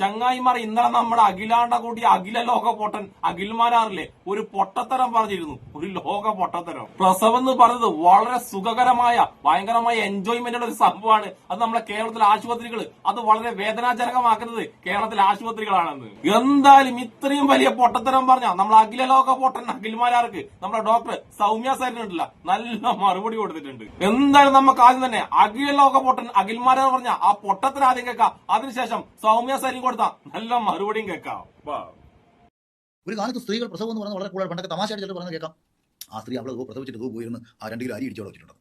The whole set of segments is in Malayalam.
ചങ്ങായിമാർ ഇന്നലെ നമ്മുടെ അഖിലാണ്ട കൂടി അഖില ലോക പൊട്ടൻ അഖിൽമാരാറില്ലേ ഒരു പൊട്ടത്തരം പറഞ്ഞിരുന്നു. ഒരു ലോക പൊട്ടത്തരം. പ്രസവം എന്ന് പറഞ്ഞത് വളരെ സുഖകരമായ ഭയങ്കരമായ എൻജോയ്മെന്റുള്ള ഒരു സംഭവമാണ്. അത് നമ്മളെ കേരളത്തിലെ ആശുപത്രികൾ അത് വളരെ വേദനാജനകമാക്കുന്നത് കേരളത്തിലെ ആശുപത്രികളാണെന്ന്. എന്തായാലും ഇത്രയും വലിയ പൊട്ടത്തരം പറഞ്ഞ നമ്മളെ അഖില ലോക പൊട്ടൻ അഖിൽമാരാർക്ക് നമ്മുടെ ഡോക്ടർ സൗമ്യ സാറിനുണ്ടല്ല നല്ല മറുപടി കൊടുത്തിട്ടുണ്ട്. എന്തായാലും നമുക്ക് ആദ്യം തന്നെ അഖില ലോക പൊട്ടൻ അഖിൽമാരാർ പറഞ്ഞ ആ പൊട്ടത്തരം ആദ്യം കേൾക്കാം. അതിനുശേഷം സൗമ്യ സാരി കൊടുത്ത നല്ല മറുപടിയും കേൾക്കാം. ഒരു കാലത്ത് സ്ത്രീകൾ പ്രസവം എന്ന് പറഞ്ഞാൽ വളരെ കൂടുതൽ പണ്ടൊക്കെ തമാശയായിട്ട് ചിലർ പറഞ്ഞ് കേൾക്കാം. ആ സ്ത്രീ അവളെ പ്രസവിച്ചിട്ട് പോയിരുന്നു ആ 2 കിലോ അരി ഇടിച്ചോടെ വെച്ചിട്ടുണ്ട്.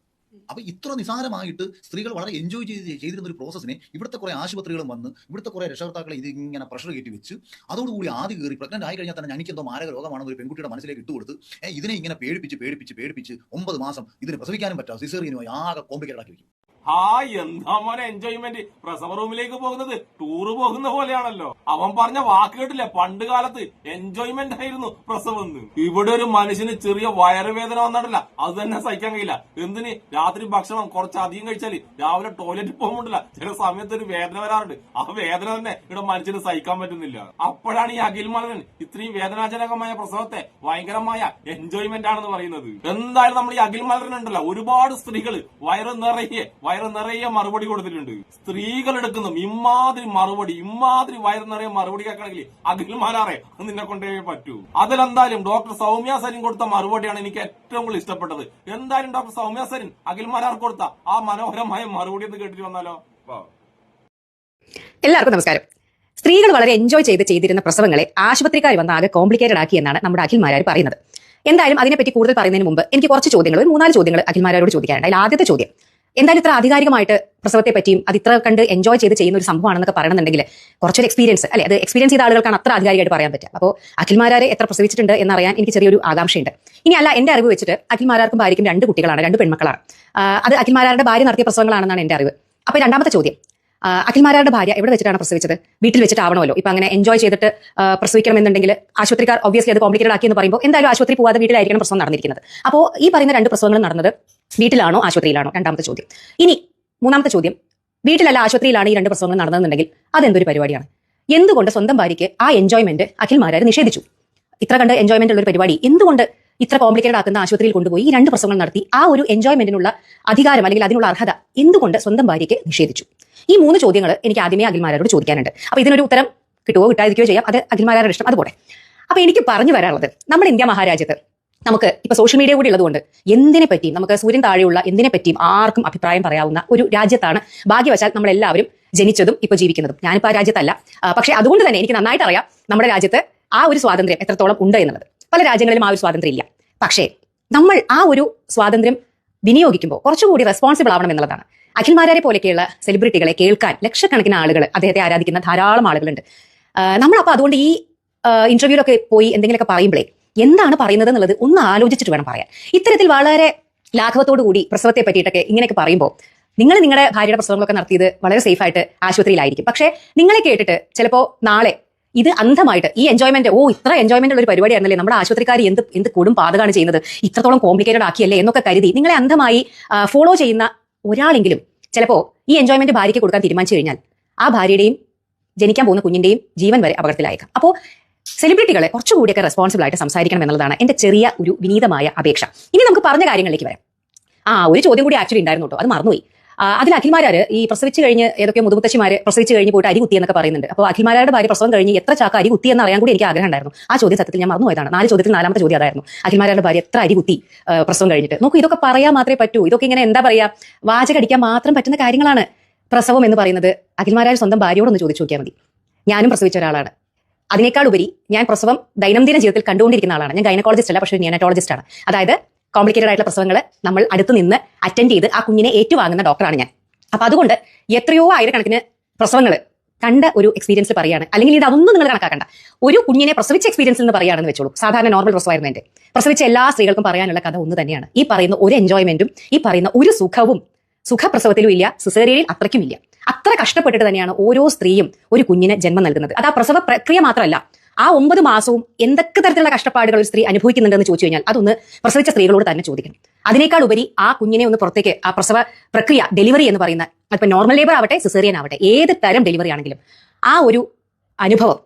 അപ്പൊ ഇത്ര നിസാരമായിട്ട് സ്ത്രീകൾ വളരെ എൻജോയ് ചെയ്തിരുന്ന ഒരു പ്രോസസ്സിനെ ഇവിടുത്തെ കുറെ ആശുപത്രികളും വന്ന് ഇവിടുത്തെ കുറെ രക്ഷകർത്താക്കളെ ഇത് ഇങ്ങനെ പ്രഷർ കയറ്റി വെച്ച് അതോടുകൂടി ആദ്യം കയറി പ്രഗ്നന്റ് ആയി കഴിഞ്ഞാൽ തന്നെ എനിക്കെന്തോ മാരക രോഗമാണെന്ന് ഒരു പെൺകുട്ടിയുടെ മനസ്സിലേക്ക് ഇട്ടുകൊടുത്ത് ഇതിനെ ഇങ്ങനെ പേടിപ്പിച്ച് 9 മാസം ഇതിന് പ്രസവിക്കാനും പറ്റാം സിസേറിയനുമായി ആകെ കോംപ്ലിക്കേറ്റഡ് ആക്കി വെക്കും. എന്താ മോനെ എൻജോയ്മെന്റ്. പ്രസവ റൂമിലേക്ക് പോകുന്നത് ടൂറ് പോകുന്ന പോലെയാണല്ലോ. അവൻ പറഞ്ഞ വാക്ക് കേട്ടില്ലേ, പണ്ട് കാലത്ത് എൻജോയ്മെന്റ് ആയിരുന്നു പ്രസവം. ഇവിടെ ഒരു മനുഷ്യന് ചെറിയ വയറുവേദന വന്നിട്ടില്ല, അത് തന്നെ സഹിക്കാൻ കഴിയില്ല. എന്തിന് രാത്രി ഭക്ഷണം കുറച്ച് അധികം കഴിച്ചാല് രാവിലെ ടോയ്ലറ്റ് പോകുമ്പോണ്ടില്ല ചില സമയത്ത് ഒരു വേദന വരാറുണ്ട്. ആ വേദന തന്നെ ഇവിടെ മനുഷ്യന് സഹിക്കാൻ പറ്റുന്നില്ല. അപ്പോഴാണ് ഈ അഖിൽമാരൻ ഇത്രയും വേദനാജനകമായ പ്രസവത്തെ ഭയങ്കരമായ എൻജോയ്മെന്റ് ആണെന്ന് പറയുന്നത്. എന്തായാലും നമ്മൾ ഈ അഖിൽമാരൻ ഉണ്ടല്ലോ ഒരുപാട് സ്ത്രീകൾ വയറ് നിറയെ മറുപടി കൊടുത്തിട്ടുണ്ട്. സ്ത്രീകൾ എടുക്കുന്നു ഇമാതിരി വയറ് നിറയെ മറുപടി കേൾക്കണമെങ്കിൽ അഖിൽമാരാറെ നിന്നെ കൊണ്ടേ പറ്റൂ. അതിലെന്തായാലും ഡോക്ടർ സൗമ്യ സരിൻ കൊടുത്ത മറുപടിയാണ് എനിക്ക് ഏറ്റവും കൂടുതൽ ഇഷ്ടപ്പെട്ടത്. എന്തായാലും ഡോക്ടർ സൗമ്യ സരിൻ അഖിൽമാരാർ കൊടുത്ത ആ മനോഹരമായ മറുപടി ഒന്ന് കേട്ടിട്ട് വന്നാലോ. എല്ലാവർക്കും നമസ്കാരം. സ്ത്രീകൾ വളരെ എൻജോയ് ചെയ്തിരുന്ന പ്രസവങ്ങളെ ആശുപത്രിക്കാർ വന്ന് ആകെ കോംപ്ലിക്കേറ്റഡ് ആക്കി എന്നാണ് നമ്മുടെ അഖിൽമാരാർ പറയുന്നത്. എന്തായാലും അതിനെപ്പറ്റി കൂടുതൽ പറയുന്നതിന് മുമ്പ് എനിക്ക് കുറച്ച് ചോദ്യങ്ങൾ, ഒരു 3-4 ചോദ്യങ്ങൾ അഖിൽമാരോട് ചോദിക്കാനുണ്ട്. അതിൽ ആദ്യത്തെ ചോദ്യം, എന്തായാലും ഇത്ര ആധികാരികമായിട്ട് പ്രസവത്തെ പറ്റിയും അത് ഇത്ര കണ്ട് എൻജോയ് ചെയ്യുന്ന ഒരു സംഭവമാണെന്നൊക്കെ പറയണമെന്നുണ്ടെങ്കിൽ കുറച്ചൊരു എക്സ്പീരിയൻസ് അല്ലെ, അത് എക്സ്പീരിയൻസ് ചെയ്ത ആളുകൾക്കാണ് അത്ര ആധികാരികമായിട്ട് പറയാൻ പറ്റുക. അപ്പോൾ അഖിൽമാരാരെ എത്ര പ്രസവിച്ചിട്ടുണ്ട് എന്നറിയാൻ എനിക്ക് ചെറിയൊരു ആകാംക്ഷയുണ്ട്. ഇനി അല്ല, എന്റെ അറിവ് വെച്ചിട്ട് അഖിൽമാരാർക്കും ഭാര്യയ്ക്കും 2 കുട്ടികളാണ്, 2 പെൺമക്കളാണ്. അത് അഖിൽമാരാരുടെ ഭാര്യ നടത്തിയ പ്രസവങ്ങളാണെന്നാണ് എന്റെ അറിവ്. അപ്പൊ രണ്ടാമത്തെ ചോദ്യം, അഖിൽമാരാരുടെ ഭാര്യ എവിടെ വെച്ചിട്ടാണ് പ്രസവിച്ചത്? വീട്ടിൽ വെച്ചിട്ടാവണമല്ലോ. ഇപ്പൊ അങ്ങനെ എൻജോയ് ചെയ്തിട്ട് പ്രസവിക്കണം എന്നുണ്ടെങ്കിൽ ആശുപത്രിക്കാർ ഒബ്വിയസ്ലി അത് കോംപ്ലിക്കേറ്റഡ് ആക്കി എന്ന് പറയുമ്പോൾ എന്തായാലും ആശുപത്രി പോകാതെ വീട്ടിലായിരിക്കണം പ്രസവം നടന്നിരിക്കുന്നത്. അപ്പോൾ ഈ പറയുന്ന 2 പ്രസവങ്ങളും നടന്നത് വീട്ടിലാണോ ആശുപത്രിയിലാണോ? രണ്ടാമത്തെ ചോദ്യം. ഇനി 3-ാമത്തെ ചോദ്യം, വീട്ടിലല്ല ആശുപത്രിയിലാണ് ഈ 2 പ്രസവങ്ങൾ നടന്നതെന്നുണ്ടെങ്കിൽ അതെന്തൊരു പരിപാടിയാണ്? എന്തുകൊണ്ട് സ്വന്തം ഭാര്യയ്ക്ക് ആ എൻജോയ്മെന്റ് അഖിൽമാരാർ നിഷേധിച്ചു? ഇത്ര കണ്ട് എൻജോയ്മെന്റ് ഉള്ള ഒരു പരിപാടി എന്തുകൊണ്ട് ഇത്ര കോംപ്ലിക്കേറ്റഡ് ആക്കുന്ന ആശുപത്രിയിൽ കൊണ്ടുപോയി ഈ 2 പ്രസവങ്ങൾ നടത്തി ആ ഒരു എൻജോയ്മെന്റിനുള്ള അധികാരം അല്ലെങ്കിൽ അതിനുള്ള അർഹത എന്തുകൊണ്ട് സ്വന്തം ഭാര്യയ്ക്ക് നിഷേധിച്ചു? ഈ 3 ചോദ്യങ്ങൾ എനിക്ക് ആദ്യമേ അഖിൽമാരാരോട് ചോദിക്കാനുണ്ട്. അപ്പൊ ഇതിനൊരു ഉത്തരം കിട്ടുവോ കിട്ടാതിരിക്കുകയോ ചെയ്യാം, അത് അഖിൽമാരാരുടെ ഇഷ്ടം. അതുപോലെ അപ്പൊ എനിക്ക് പറഞ്ഞു വരാനുള്ളത്, നമ്മുടെ ഇന്ത്യ മഹാരാജ്യത്ത് നമുക്ക് ഇപ്പൊ സോഷ്യൽ മീഡിയ കൂടി ഉള്ളതുകൊണ്ട് എന്തിനെ പറ്റിയും നമുക്ക് സൂര്യൻ താഴെയുള്ള എന്തിനെ പറ്റിയും ആർക്കും അഭിപ്രായം പറയാവുന്ന ഒരു രാജ്യത്താണ് ഭാഗ്യവശാൽ നമ്മളെല്ലാവരും ജനിച്ചതും ഇപ്പൊ ജീവിക്കുന്നതും. ഞാനിപ്പോ ആ രാജ്യത്തല്ല, പക്ഷെ അതുകൊണ്ട് തന്നെ എനിക്ക് നന്നായിട്ട് അറിയാം നമ്മുടെ രാജ്യത്ത് ആ ഒരു സ്വാതന്ത്ര്യം എത്രത്തോളം ഉണ്ട് എന്നുള്ളത്. പല രാജ്യങ്ങളിലും ആ ഒരു സ്വാതന്ത്ര്യം ഇല്ല. പക്ഷേ നമ്മൾ ആ ഒരു സ്വാതന്ത്ര്യം വിനിയോഗിക്കുമ്പോൾ കുറച്ചുകൂടി റെസ്പോൺസിബിൾ ആവണം എന്നുള്ളതാണ്. അഖിൽമാരാരെ പോലെയൊക്കെയുള്ള സെലിബ്രിറ്റികളെ കേൾക്കാൻ ലക്ഷക്കണക്കിന് ആളുകൾ, അദ്ദേഹത്തെ ആരാധിക്കുന്ന ധാരാളം ആളുകളുണ്ട്. നമ്മളപ്പോൾ അതുകൊണ്ട് ഈ ഇന്റർവ്യൂലൊക്കെ പോയി എന്തെങ്കിലുമൊക്കെ പറയുമ്പോഴേ എന്താണ് പറയുന്നത് എന്നുള്ളത് ഒന്ന് ആലോചിച്ചിട്ട് വേണം പറയാൻ. ഇത്തരത്തിൽ വളരെ ലാഘവത്തോടു കൂടി പ്രസവത്തെ പറ്റിയിട്ടൊക്കെ ഇങ്ങനെയൊക്കെ പറയുമ്പോൾ നിങ്ങളുടെ ഭാര്യയുടെ പ്രസവങ്ങളൊക്കെ നടത്തിയത് വളരെ സേഫ് ആയിട്ട് ആശുപത്രിയിലായിരിക്കും. പക്ഷേ നിങ്ങളെ കേട്ടിട്ട് ചിലപ്പോൾ നാളെ ഇത് അന്ധമായിട്ട് ഈ എൻജോയ്മെന്റ്, ഇത്ര എൻജോയ്മെന്റ് ഉള്ള ഒരു പരിപാടിയായിരുന്നല്ലേ, നമ്മുടെ ആശുപത്രിക്കാർ എന്ത് കൊടും പാതകമാണ് ചെയ്യുന്നത്, ഇത്രത്തോളം കോംപ്ലിക്കേറ്റഡ് ആക്കിയല്ലേ എന്നൊക്കെ കരുതി നിങ്ങളെ അന്ധമായി ഫോളോ ചെയ്യുന്ന ഒരാളെങ്കിലും ചിലപ്പോൾ ഈ എൻജോയ്മെന്റ് ഭാര്യയ്ക്ക് കൊടുക്കാൻ തീരുമാനിച്ചു കഴിഞ്ഞാൽ ആ ഭാര്യയുടെയും ജനിക്കാൻ പോകുന്ന കുഞ്ഞിന്റെയും ജീവൻ വരെ അപകടത്തിലായേക്കാം. അപ്പോൾ സെലിബ്രിറ്റികളെ കുറച്ചുകൂടിയൊക്കെ റെസ്പോൺസിബിൾ ആയിട്ട് സംസാരിക്കണം എന്നുള്ളതാണ് എന്റെ ചെറിയ ഒരു വിനീതമായ അപേക്ഷ. ഇനി നമുക്ക് പറഞ്ഞ കാര്യങ്ങളിലേക്ക് വരാം. ഒരു ചോദ്യം കൂടി ആക്ച്വലി ഉണ്ടായിരുന്നു കേട്ടോ, അത് മറന്നുപോയി. അതിൽ അഖിൽമാരാർ ഈ പ്രസവിച്ച് കഴിഞ്ഞ് ഏതൊക്കെയോ മുതുമുത്തശ്ശിമാര് പ്രസവിച്ച് കഴിഞ്ഞ് പോയിട്ട് അരി കുത്തി എന്നൊക്കെ പറയുന്നുണ്ട്. അപ്പോൾ അഖിൽമാരാരുടെ ഭാര്യ പ്രസവം കഴിഞ്ഞ് എത്ര ചാക്ക അരി കുത്തി എന്ന് അറിയാൻ കൂടി എനിക്ക് ആഗ്രഹം ഉണ്ടായിരുന്നു. ആ ചോദ്യം സത്യത്തിൽ ഞാൻ മറന്നുപോയതാണ്. 4 ചോദ്യത്തിൽ 4-ാമത്തെ ചോദ്യം അതായിരുന്നു, അഖിൽമാരാരുടെ ഭാര്യ എത്ര അരി കുത്തി പ്രസവം കഴിഞ്ഞിട്ട്. നോക്കൂ, ഇതൊക്കെ പറയാൻ മാത്രമേ പറ്റൂ. ഇതൊക്കെ ഇങ്ങനെ എന്താ പറയാ, വാചകടിക്കാൻ മാത്രം പറ്റുന്ന കാര്യങ്ങളാണ്. പ്രസവം എന്ന് പറയുന്നത് അഖിൽമാരാർ സ്വന്തം ഭാര്യയോടൊന്ന് ചോദിച്ചു നോക്കിയാൽ മതി. ഞാനും പ്രസവിച്ച ഒരാളാണ്. അതിനേക്കാൾ ഉപരി ഞാൻ പ്രസവം ദൈനംദിന ജീവിതത്തിൽ കണ്ടുകൊണ്ടിരിക്കുന്ന ആളാണ്. ഞാൻ ഗൈനക്കോളജിസ്റ്റ് അല്ല, പക്ഷേ നിയോനറ്റോളജിസ്റ്റ് ആണ്. അതായത് കോംപ്ലിക്കേറ്റഡ് ആയിട്ടുള്ള പ്രസവങ്ങൾ നമ്മൾ അടുത്ത് നിന്ന് അറ്റൻഡ് ചെയ്ത് ആ കുഞ്ഞിനെ ഏറ്റുവാങ്ങുന്ന ഡോക്ടറാണ് ഞാൻ. അപ്പൊ അതുകൊണ്ട് എത്രയോ ആയിരക്കണക്കിന് പ്രസവങ്ങൾ കണ്ട ഒരു എക്സ്പീരിയൻസ് പറയാണ്. അല്ലെങ്കിൽ ഇത് അതൊന്നും നിങ്ങൾ കണക്കാക്കണ്ട, ഒരു കുഞ്ഞിനെ പ്രസവിച്ച എക്സ്പീരിയൻസ് എന്ന് പറയുകയാണെന്ന് വെച്ചോളൂ. സാധാരണ നോർമൽ പ്രസവമായിരുന്നു എന്റെ. പ്രസവിച്ച എല്ലാ സ്ത്രീകൾക്കും പറയാനുള്ള കഥ ഒന്ന് തന്നെയാണ്. ഈ പറയുന്ന ഒരു എൻജോയ്മെന്റും ഈ പറയുന്ന ഒരു സുഖവും സുഖപ്രസവത്തിലും ഇല്ല, സിസേറിയനിൽ അത്രയ്ക്കും ഇല്ല. അത്ര കഷ്ടപ്പെട്ടിട്ട് തന്നെയാണ് ഓരോ സ്ത്രീയും ഒരു കുഞ്ഞിന് ജന്മം നൽകുന്നത്. അത് ആ പ്രസവ പ്രക്രിയ മാത്രമല്ല, ആ 9 മാസവും എന്തൊക്കെ തരത്തിലുള്ള കഷ്ടപ്പാടുകൾ ഒരു സ്ത്രീ അനുഭവിക്കുന്നുണ്ടെന്ന് ചോദിച്ചു കഴിഞ്ഞാൽ അതൊന്ന് പ്രസവിച്ച സ്ത്രീകളോട് തന്നെ ചോദിക്കണം. അതിനേക്കാൾ ഉപരി ആ കുഞ്ഞിനെ ഒന്ന് പുറത്തേക്ക്, ആ പ്രസവ പ്രക്രിയ, ഡെലിവറി എന്ന് പറയുന്ന, അതിപ്പോ നോർമൽ ലേബർ ആവട്ടെ സിസേറിയൻ ആവട്ടെ ഏത് തരം ഡെലിവറി ആണെങ്കിലും ആ ഒരു അനുഭവം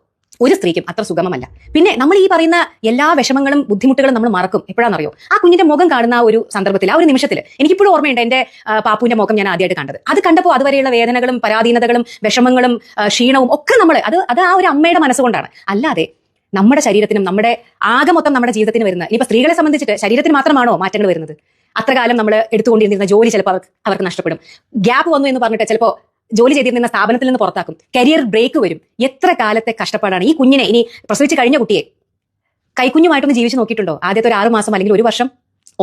ഒരു സ്ത്രീക്കും അത്ര സുഗമമല്ല. പിന്നെ നമ്മൾ ഈ പറയുന്ന എല്ലാ വിഷമങ്ങളും ബുദ്ധിമുട്ടുകളും നമ്മൾ മറക്കും. എപ്പോഴാണെന്നറിയോ? ആ കുഞ്ഞിന്റെ മുഖം കാണുന്ന ഒരു സന്ദർഭത്തിൽ, ആ ഒരു നിമിഷത്തിൽ എനിക്കിപ്പോഴും ഓർമ്മയുണ്ട് എന്റെ പാപ്പുവിന്റെ മുഖം ഞാൻ ആദ്യമായിട്ട് കണ്ടത്. അത് കണ്ടപ്പോൾ അതുവരെയുള്ള വേദനകളും പരാധീനതകളും വിഷമങ്ങളും ക്ഷീണവും ഒക്കെ നമ്മൾ അത് ആ ഒരു അമ്മയുടെ മനസ്സുകൊണ്ടാണ്. അല്ലാതെ നമ്മുടെ ശരീരത്തിനും നമ്മുടെ ആകെ മൊത്തം നമ്മുടെ ജീവിതത്തിന് വരുന്ന, ഇനിയിപ്പോൾ സ്ത്രീകളെ സംബന്ധിച്ചിട്ട് ശരീരത്തിന് മാത്രമാണോ മാറ്റങ്ങൾ വരുന്നത്? അത്രകാലം നമ്മൾ എടുത്തുകൊണ്ടിരുന്ന ജോലി ചിലപ്പോൾ അവർക്ക് നഷ്ടപ്പെടും. ഗ്യാപ്പ് വന്നു എന്ന് പറഞ്ഞിട്ട് ചിലപ്പോൾ ജോലി ചെയ്തിരുന്ന സ്ഥാപനത്തിൽ നിന്ന് പുറത്താക്കും. കരിയർ ബ്രേക്ക് വരും. എത്ര കാലത്തെ കഷ്ടപ്പാടാണ്. ഈ കുഞ്ഞിനെ, ഇനി പ്രസവിച്ച് കഴിഞ്ഞ കുട്ടിയെ കൈക്കുഞ്ഞുമായിട്ടൊന്ന് ജീവിച്ച് നോക്കിയിട്ടുണ്ടോ? ആദ്യത്തെ ഒരു 6 മാസം അല്ലെങ്കിൽ 1 വർഷം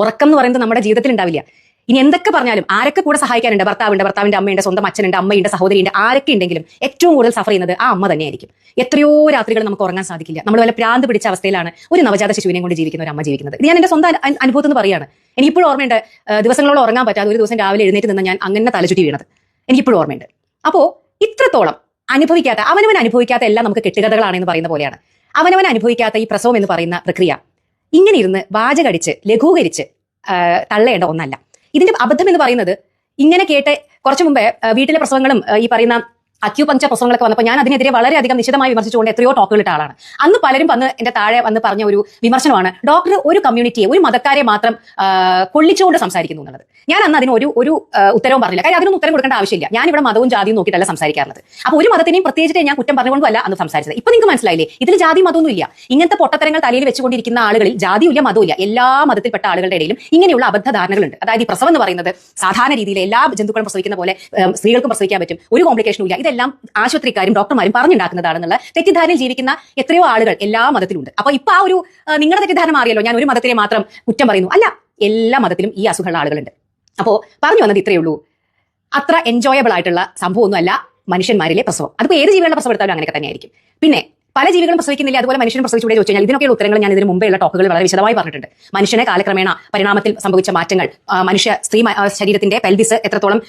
ഉറക്കം എന്ന് പറയുന്നത് നമ്മുടെ ജീവിതത്തിൽ ഉണ്ടാവില്ല. ഇനി എന്തൊക്കെ പറഞ്ഞാലും ആരൊക്കെ കൂടെ സഹായിക്കാനുണ്ട്? ഭർത്താവിന്റെ അമ്മയുണ്ട്, സ്വന്തം അച്ഛനുണ്ട്, അമ്മയുണ്ട്, സഹോദരിയുണ്ട്, ആരൊക്കെ ഉണ്ടെങ്കിലും ഏറ്റവും കൂടുതൽ സഫർ ചെയ്യുന്നത് ആ അമ്മ തന്നെയായിരിക്കും. എത്രയോ രാത്രികൾ നമുക്ക് ഉറങ്ങാൻ സാധിക്കില്ല. നമ്മൾ വല്ല പ്രാന്ത് പിടിച്ച അവസ്ഥയിലാണ് ഒരു നവജാത ശിശുവിനെ കൊണ്ട് ജീവിക്കുന്ന ഒരു അമ്മ ജീവിക്കുന്നത്. ഇത് ഞാൻ എന്റെ സ്വന്തം അനുഭവത്തിൽ നിന്ന് പറയാണ്. എനിക്കിപ്പോഴും ഓർമ്മയുണ്ട്, ദിവസങ്ങളോളം ഉറങ്ങാൻ പറ്റാതെ ഒരു ദിവസം രാവിലെ എഴുന്നേറ്റ് നിന്ന് ഞാൻ അങ്ങനെ തലചുറ്റി വീണത് എനിക്കിപ്പോഴും ഓർമ്മയുണ്ട്. അപ്പോ ഇത്രത്തോളം അവനവൻ അനുഭവിക്കാത്ത എല്ലാം നമുക്ക് കെട്ടുകഥകളാണെന്ന് പറയുന്ന പോലെയാണ്. അവനവൻ അനുഭവിക്കാത്ത ഈ പ്രസവം എന്ന് പറയുന്ന പ്രക്രിയ ഇങ്ങനെ ഇരുന്ന് വാചകടിച്ച് ലഘൂകരിച്ച് തള്ളേണ്ട ഒന്നല്ല. ഇതിന്റെ അബദ്ധം എന്ന് പറയുന്നത്, ഇങ്ങനെ കേട്ട് കുറച്ചു മുമ്പേ വീട്ടിലെ പ്രസവങ്ങളും ഈ പറയുന്ന അക്യൂപങ്ചർ പ്രസവങ്ങളൊക്കെ വന്നപ്പോൾ ഞാൻ അതിനെതിരെ വളരെയധികം നിശിതമായി വിമർശിച്ചുകൊണ്ട് എത്രയോ ടോക്കുകൾ ഇട്ട ആളാണ്. അന്ന് പലരും എന്റെ താഴെ വന്ന് പറഞ്ഞ ഒരു വിമർശനമാണ്, ഡോക്ടർ ഒരു കമ്മ്യൂണിറ്റിയെ, ഒരു മതക്കാരെ മാത്രം കൊള്ളിച്ചുകൊണ്ട് സംസാരിക്കുന്നു എന്നുള്ളത്. ഞാൻ അന്ന് അതിന് ഒരു ഉത്തരവും പറഞ്ഞില്ല. കാര്യം അതിനൊന്നും ഉത്തരം കൊടുക്കേണ്ട ആവശ്യമില്ല. ഞാൻ ഇവിടെ മതവും ജാതിയും നോക്കിയിട്ടല്ല സംസാരിക്കാറുള്ളത്. അപ്പോൾ ഒരു മതത്തിനെയും പ്രത്യേകിച്ച് ഞാൻ കുറ്റം പറഞ്ഞുകൊണ്ടല്ല അന്ന് സംസാരിച്ചത്. ഇപ്പൊ നിങ്ങൾക്ക് മനസ്സിലായില്ലേ, ഇതിൽ ജാതി മതമൊന്നും ഇല്ല. ഇങ്ങനത്തെ പൊട്ടത്തരങ്ങൾ തലയിൽ വെച്ചുകൊണ്ടിരിക്കുന്ന ആളുകളിൽ ജാതിയില്ല മതവുമില്ല. എല്ലാ മതത്തിൽപ്പെട്ട ആളുകളുടെ ഇടയിലും ഇങ്ങനെയുള്ള അബദ്ധ ധാരണകളുണ്ട്. അതായത് ഈ പ്രസവം എന്ന് പറയുന്നത് സാധാരണ രീതിയിൽ എല്ലാ ജന്തുക്കളും പ്രസവിക്കുന്ന പോലെ സ്ത്രീകൾക്കും പ്രസവിക്കാൻ പറ്റും, ഒരു കോംപ്ലിക്കേഷനും ഇല്ല. ഇതെല്ലാം ആശുപത്രിക്കാരും ഡോക്ടർമാരും പറഞ്ഞുണ്ടാക്കുന്നതാണെന്നുള്ള തെറ്റിദ്ധാരണയിൽ ജീവിക്കുന്ന എത്രയോ ആളുകൾ എല്ലാ മതത്തിലുണ്ട്. അപ്പൊ ഇപ്പൊ ആ ഒരു നിങ്ങളുടെ തെറ്റിദ്ധാരണ മാറിയല്ലോ, ഞാൻ ഒരു മതത്തിനെ മാത്രം കുറ്റം പറയുന്നു. അല്ല, എല്ലാ മതത്തിലും ഈ അസുഖമുള്ള ആളുകളുണ്ട്. അപ്പോ പറഞ്ഞു വന്നത് ഇത്രയേ ഉള്ളൂ. അത്ര എൻജോയബിൾ ആയിട്ടുള്ള സംഭവമൊന്നും അല്ല മനുഷ്യന്മാരിലെ പ്രസവം. അതിപ്പോ ഏത് ജീവികളുടെ പ്രസവം എടുത്താലും അങ്ങനെയൊക്കെ തന്നെയായിരിക്കും. പിന്നെ പല ജീവികളും പ്രസവിക്കുന്നില്ല, അതുപോലെ മനുഷ്യനും പ്രസവിച്ചുകൂടെ ചോദിച്ചു കഴിഞ്ഞാൽ ഇതിനൊക്കെയുള്ള ഉത്തരങ്ങൾ ഞാൻ ഇതിന് മുമ്പേയുള്ള ടോക്കുകൾ വളരെ വിശദമായി പറഞ്ഞിട്ടുണ്ട്. മനുഷ്യനെ കാലക്രമേണ പരിണാമത്തിൽ സംഭവിച്ച മാറ്റങ്ങൾ, സ്ത്രീ ശരീരത്തിന്റെ പെൽവിസ് എത്രത്തോളം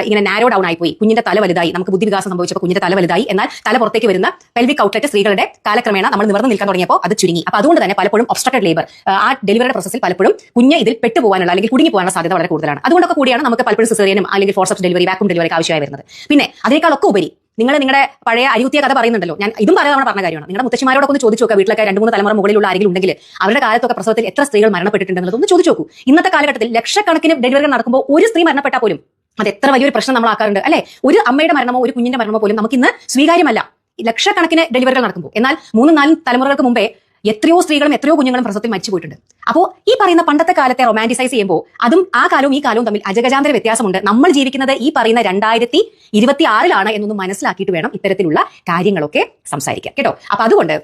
ഇങ്ങനെ നാരോ ഡൗൺ ആയിപ്പോയി, കുഞ്ഞിന്റെ തല വലുതായി, നമുക്ക് ബുദ്ധിവികാസം സംഭവിച്ചപ്പോൾ കുഞ്ഞിന്റെ തല വലുതായി, എന്നാൽ തല പുറത്തേക്ക് വരുന്ന പെൽവിക് ഔട്ട്ലെറ്റ് സ്ത്രീകളുടെ കാലക്രമേണ നമ്മൾ നിവർന്ന് നിൽക്കാൻ തുടങ്ങിയപ്പോൾ അത് ചുരുങ്ങി. അപ്പൊ അതുകൊണ്ട് തന്നെ പലപ്പോഴും ഒബ്സ്ട്രക്റ്റഡ് ലേബർ, ആ ഡെലിവറിയുടെ പ്രോസസ്സിൽ പലപ്പോഴും കുഞ്ഞ് ഇതിൽ പെട്ടുപോകാനുള്ള അല്ലെങ്കിൽ കുടുങ്ങി പോകാനുള്ള സാധ്യത വളരെ കൂടുതലാണ്. അതുകൊണ്ടൊക്കെ കൂടിയാണ് നമുക്ക് പലപ്പോഴും സിസേറിയനും അല്ലെങ്കിൽ ഫോർസെപ്സ് ഡെലിവറി, വാക്വം ഡെലിവറി ആവശ്യമായി വരുന്നത്. പിന്നെ അതിനേക്കാളൊക്കെ ഉപരി നിങ്ങളുടെ പഴയ അരികുത്തിയ കഥ പറയുന്നുണ്ടല്ലോ, ഞാൻ ഇതും പറയാൻ പറഞ്ഞ കാര്യമാണ്. നിങ്ങളുടെ മുത്തശ്ശിമാരോടൊക്കെ ഒന്ന് ചോദിച്ചു നോക്കുക, വീട്ടിലൊക്കെ 2-3 തലമുറ മുകളിലുള്ള ആരെങ്കിലും ഉണ്ടെങ്കിൽ അവരുടെ കാലത്തൊക്കെ പ്രസവത്തിൽ എത്ര സ്ത്രീകൾ മരണപ്പെട്ടിട്ടുണ്ടെന്നുള്ളത് ഒന്ന് ചോദിച്ചു നോക്കൂ. ഇന്നത്തെ കാലഘട്ടത്തിൽ ലക്ഷക്കണക്കിന് ഡെലിവറികൾ നടക്കുമ്പോൾ ഒരു സ്ത്രീ മരണപ്പെട്ടാൽ പോലും അത് എത്ര വലിയൊരു പ്രശ്നം നമ്മൾ ആക്കാറുണ്ട് അല്ലെ? ഒരു അമ്മയുടെ മരണമോ ഒരു കുഞ്ഞിന്റെ മരണമോ പോലും നമുക്ക് ഇന്ന് സ്വീകാര്യമല്ല, ലക്ഷക്കണക്കിന് ഡെലിവറികൾ നടക്കുമ്പോൾ. എന്നാൽ 3-4 തലമുറകൾക്ക് മുമ്പേ എത്രയോ സ്ത്രീകളും എത്രയോ കുഞ്ഞുങ്ങളും പ്രസവത്തിൽ മരിച്ചു പോയിട്ടുണ്ട്. അപ്പോൾ ഈ പറയുന്ന പണ്ടത്തെ കാലത്തെ റൊമാന്റിസൈസ് ചെയ്യുമ്പോൾ അതും ആ കാലവും ഈ കാലവും തമ്മിൽ അജഗജാന്തര വ്യത്യാസമുണ്ട്. നമ്മൾ ജീവിക്കുന്നത് ഈ പറയുന്ന 2026 എന്നൊന്നും മനസ്സിലാക്കിയിട്ട് വേണം ഇത്തരത്തിലുള്ള കാര്യങ്ങളൊക്കെ സംസാരിക്കാൻ, കേട്ടോ. അപ്പൊ അതുകൊണ്ട്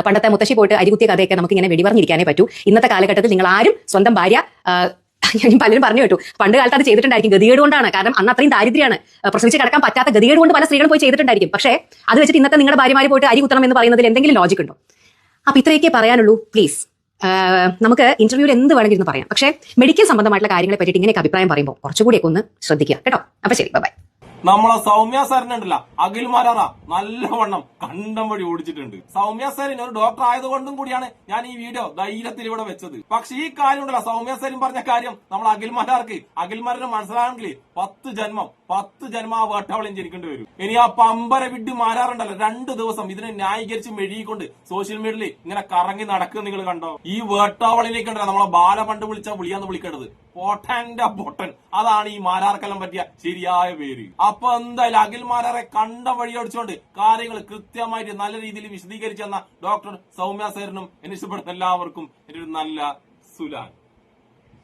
പണ്ടത്തെ മുത്തശ്ശി പോയിട്ട് അരികുത്തിയ കഥയൊക്കെ നമുക്ക് ഇങ്ങനെ വെടിപറഞ്ഞിരിക്കാനേ പറ്റൂ. ഇന്നത്തെ കാലഘട്ടത്തിൽ നിങ്ങൾ ആരും സ്വന്തം ഭാര്യ, പലരും പറഞ്ഞു കേട്ടു, പണ്ട് കാലത്ത് അത് ചെയ്തിട്ടുണ്ടായിരിക്കും, ഗതികേട് കൊണ്ടാണ്. കാരണം അന്ന് അത്രയും ദാരിദ്ര്യമാണ്, പ്രസവിച്ച് കിടക്കാൻ പറ്റാത്ത ഗതികേട് കൊണ്ട് പല സ്ത്രീകളും പോയി ചെയ്തിട്ടുണ്ടായിരിക്കും. പക്ഷേ അത് വെച്ചിട്ട് ഇന്നത്തെ നിങ്ങളുടെ ഭാര്യമാര് പോയിട്ട് അരി കുത്തണം എന്ന് പറയുന്നതിൽ എന്തെങ്കിലും ലോജിക് ഉണ്ടോ? അപ്പൊ ഇത്രയൊക്കെ പറയാനുള്ളൂ. പ്ലീസ്, നമുക്ക് ഇന്റർവ്യൂവിൽ എന്ത് വേണമെങ്കിലും പറയാം, പക്ഷേ മെഡിക്കൽ സംബന്ധമായിട്ടുള്ള കാര്യങ്ങളെ പറ്റിയിട്ട് ഇങ്ങനെയൊക്കെ അഭിപ്രായം പറയുമ്പോൾ കുറച്ചുകൂടിയൊക്കെ ഒന്ന് ശ്രദ്ധിക്കുക, കേട്ടോ. അപ്പൊ ശരി, ബൈ. നമ്മളെ സൗമ്യ സാറിനുണ്ടല്ല, അഖിൽ മാരാറ നല്ലവണ്ണം കണ്ടം വഴി ഓടിച്ചിട്ടുണ്ട്. സൗമ്യ സാറിന് ഒരു ഡോക്ടർ ആയതുകൊണ്ടും കൂടിയാണ് ഞാൻ ഈ വീഡിയോ ധൈര്യത്തിൽ ഇവിടെ വെച്ചത്. പക്ഷെ ഈ കാര്യം ഉണ്ടല്ലോ, സൗമ്യ സാരും പറഞ്ഞ കാര്യം നമ്മൾ അഖിൽമാരന് മനസ്സിലാണെങ്കിൽ 10 ജന്മം ആ വേട്ടവളം ജനിക്കേണ്ടി വരും. ഇനി ആ പമ്പര വിഡ് മാരാറുണ്ടല്ലോ, 2 ദിവസം ഇതിനെ ന്യായീകരിച്ച് മെഴുകിക്കൊണ്ട് സോഷ്യൽ മീഡിയയിൽ ഇങ്ങനെ കറങ്ങി നടക്കുക നിങ്ങൾ കണ്ടോ? ഈ വേട്ടാവളിലേക്ക് ഉണ്ടല്ലോ നമ്മളെ ബാല പണ്ട് വിളിച്ച വിളിയാന്ന് വിളിക്കേണ്ടത് പൊട്ടന്റെ പൊട്ടൻ. അതാണ് ഈ മാരാർക്കെല്ലാം പറ്റിയ ശരിയായ പേര്. അപ്പൊ എന്തായാലും അഖിൽ മാരാറെ കണ്ടം വഴിയടിച്ചുകൊണ്ട് കാര്യങ്ങൾ കൃത്യമായിട്ട് നല്ല രീതിയിൽ വിശദീകരിച്ചെന്ന ഡോക്ടർ സൗമ്യ സാറിനും എന്നെ ഇഷ്ടപ്പെടുന്ന എല്ലാവർക്കും എൻ്റെ ഒരു നല്ല സുലാൻ.